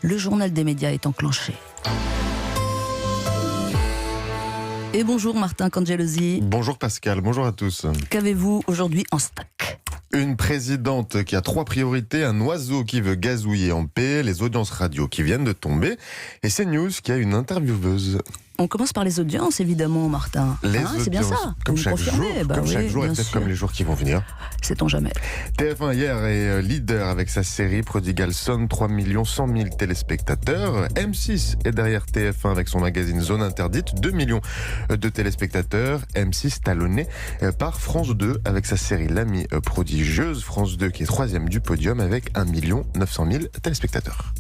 Le journal des médias est enclenché. Et bonjour Martin Cangelosi. Bonjour Pascal, bonjour à tous. Qu'avez-vous aujourd'hui en stock ? Une présidente qui a 3 priorités, un oiseau qui veut gazouiller en paix, les audiences radio qui viennent de tomber, et CNews qui a une intervieweuse. On commence par les audiences, évidemment, Martin. Les audiences, c'est bien ça. comme chaque jour, et bien peut-être sûr. comme les jours qui vont venir. Sait-on jamais. TF1 hier est leader avec sa série Prodigal Son, 3 100 000 téléspectateurs. M6 est derrière TF1 avec son magazine Zone Interdite, 2 millions de téléspectateurs. M6 talonné par France 2 avec sa série L'Amie prodigieuse. France 2 qui est 3e du podium avec 1 900 000 téléspectateurs.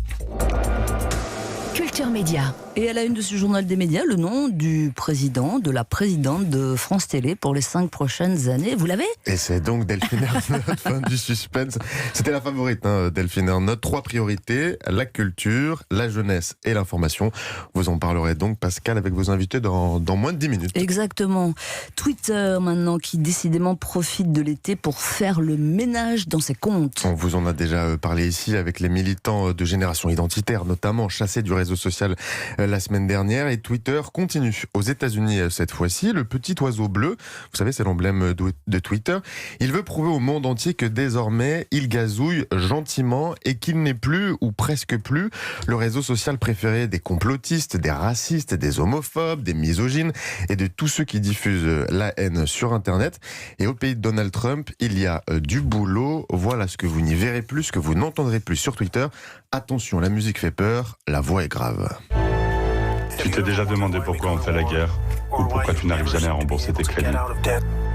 Culture Média. Et à la une de ce journal des médias, le nom du président, de la présidente de France Télé pour les 5 prochaines années. Vous l'avez ? Et c'est donc Delphine Ernotte, fin du suspense. C'était la favorite, Delphine Ernotte. 3 priorités, la culture, la jeunesse et l'information. Vous en parlerez donc, Pascal, avec vos invités dans moins de 10 minutes. Exactement. Twitter, maintenant, qui décidément profite de l'été pour faire le ménage dans ses comptes. On vous en a déjà parlé ici avec les militants de Génération Identitaire, notamment chassés du réseau social la semaine dernière, et Twitter continue. Aux États-Unis cette fois-ci, le petit oiseau bleu, vous savez, c'est l'emblème de Twitter, il veut prouver au monde entier que désormais il gazouille gentiment et qu'il n'est plus, ou presque plus, le réseau social préféré des complotistes, des racistes, des homophobes, des misogynes et de tous ceux qui diffusent la haine sur Internet. Et au pays de Donald Trump, il y a du boulot. Voilà ce que vous n'y verrez plus, ce que vous n'entendrez plus sur Twitter. Attention, la musique fait peur, la voix est grave. Tu t'es déjà demandé pourquoi on fait la guerre ou pourquoi tu n'arrives jamais à rembourser tes crédits?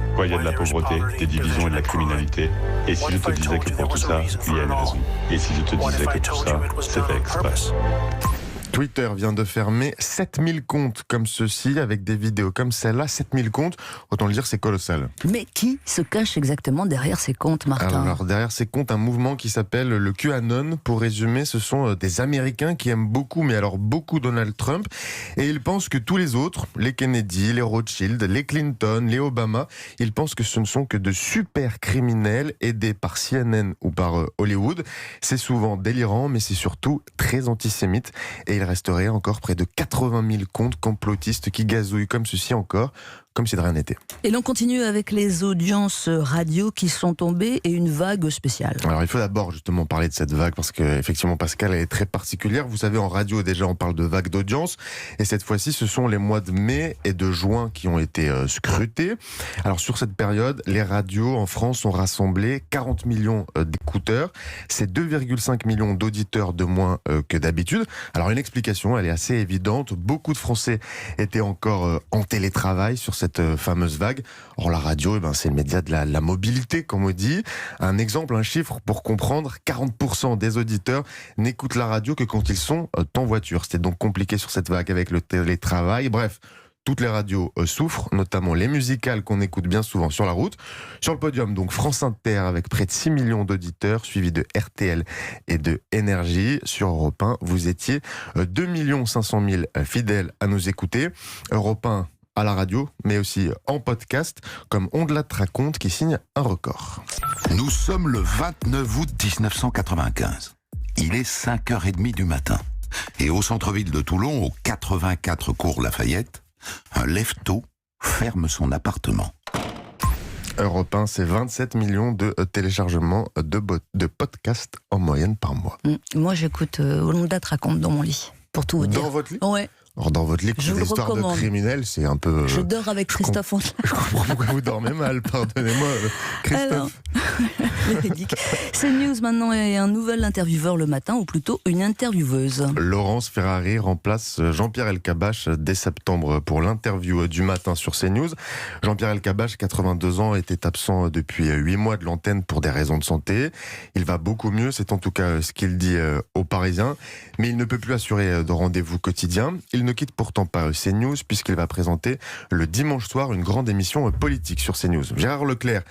Pourquoi il y a de la pauvreté, des divisions et de la criminalité? Et si je te disais que pour tout ça, il y a une raison? Et si je te disais que tout ça, c'est fait exprès? Twitter vient de fermer 7000 comptes comme ceci, avec des vidéos comme celle-là. 7000 comptes, autant le dire, c'est colossal. Mais qui se cache exactement derrière ces comptes, Martin ? Alors, derrière ces comptes, un mouvement qui s'appelle le QAnon. Pour résumer, ce sont des Américains qui aiment beaucoup, mais alors beaucoup, Donald Trump. Et ils pensent que tous les autres, les Kennedy, les Rothschild, les Clinton, les Obama, ils pensent que ce ne sont que de super criminels aidés par CNN ou par Hollywood. C'est souvent délirant, mais c'est surtout très antisémite. Et il resterait encore près de 80 000 comptes complotistes qui gazouillent comme ceci encore, comme si de rien n'était. Et l'on continue avec les audiences radio qui sont tombées et une vague spéciale. Alors il faut d'abord justement parler de cette vague parce qu'effectivement Pascal, elle est très particulière. Vous savez, en radio déjà on parle de vague d'audience et cette fois-ci ce sont les mois de mai et de juin qui ont été scrutés. Alors sur cette période, les radios en France ont rassemblé 40 millions d'écouteurs. C'est 2,5 millions d'auditeurs de moins que d'habitude. Alors une explication, elle est assez évidente. Beaucoup de Français étaient encore en télétravail sur cette fameuse vague. Or la radio, c'est le média de la mobilité, comme on dit. Un exemple, un chiffre pour comprendre, 40% des auditeurs n'écoutent la radio que quand ils sont en voiture. C'était donc compliqué sur cette vague avec le télétravail. Bref, toutes les radios souffrent, notamment les musicales qu'on écoute bien souvent sur la route. Sur le podium, donc France Inter avec près de 6 millions d'auditeurs, suivi de RTL et de Énergie. Sur Europe 1, vous étiez 2 500 000 fidèles à nous écouter. Europe 1 à la radio, mais aussi en podcast, comme On de la raconte, qui signe un record. Nous sommes le 29 août 1995. Il est 5h30 du matin. Et au centre-ville de Toulon, au 84 cours Lafayette, un lève-tôt ferme son appartement. Europe 1, c'est 27 millions de téléchargements de podcasts en moyenne par mois. Moi, j'écoute On de la raconte dans mon lit, pour tout vous dire. Dans votre lit ? Ouais. Alors dans votre lit, Je des histoires de criminels, c'est un peu... Je dors avec Christophe Ondelat. Je comprends pourquoi vous dormez mal, pardonnez-moi, Christophe. Véridique. CNews maintenant est un nouvel intervieweur le matin, ou plutôt une intervieweuse. Laurence Ferrari remplace Jean-Pierre Elkabbach dès septembre pour l'interview du matin sur CNews. Jean-Pierre Elkabbach, 82 ans, était absent depuis 8 mois de l'antenne pour des raisons de santé. Il va beaucoup mieux, c'est en tout cas ce qu'il dit aux Parisiens, mais il ne peut plus assurer de rendez-vous quotidiens. Il ne quitte pourtant pas CNews puisqu'il va présenter le dimanche soir une grande émission politique sur CNews. Gérard Leclerc,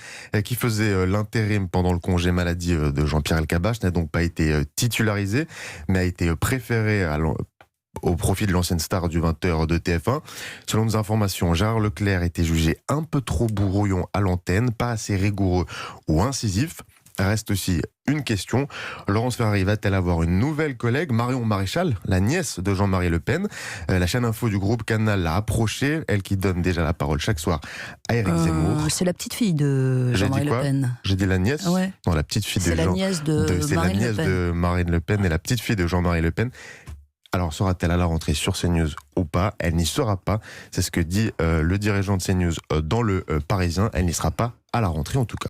qui faisait l'intérim pendant le congé maladie de Jean-Pierre Elkabbach, n'a donc pas été titularisé, mais a été préféré au profit de l'ancienne star du 20h de TF1. Selon nos informations, Gérard Leclerc était jugé un peu trop brouillon à l'antenne, pas assez rigoureux ou incisif. Reste aussi une question. Laurence Ferrari va-t-elle avoir une nouvelle collègue? Marion Maréchal, la nièce de Jean-Marie Le Pen. La chaîne info du groupe Canal l'a approchée, elle qui donne déjà la parole chaque soir à Éric Zemmour. C'est la petite fille de Jean-Marie Le Pen. J'ai dit la nièce? Ouais. Non, la petite fille c'est la nièce c'est la nièce de Marine Le Pen et la petite fille de Jean-Marie Le Pen. Alors, sera-t-elle à la rentrée sur CNews ou pas? Elle n'y sera pas. C'est ce que dit le dirigeant de CNews dans le Parisien. Elle n'y sera pas à la rentrée en tout cas.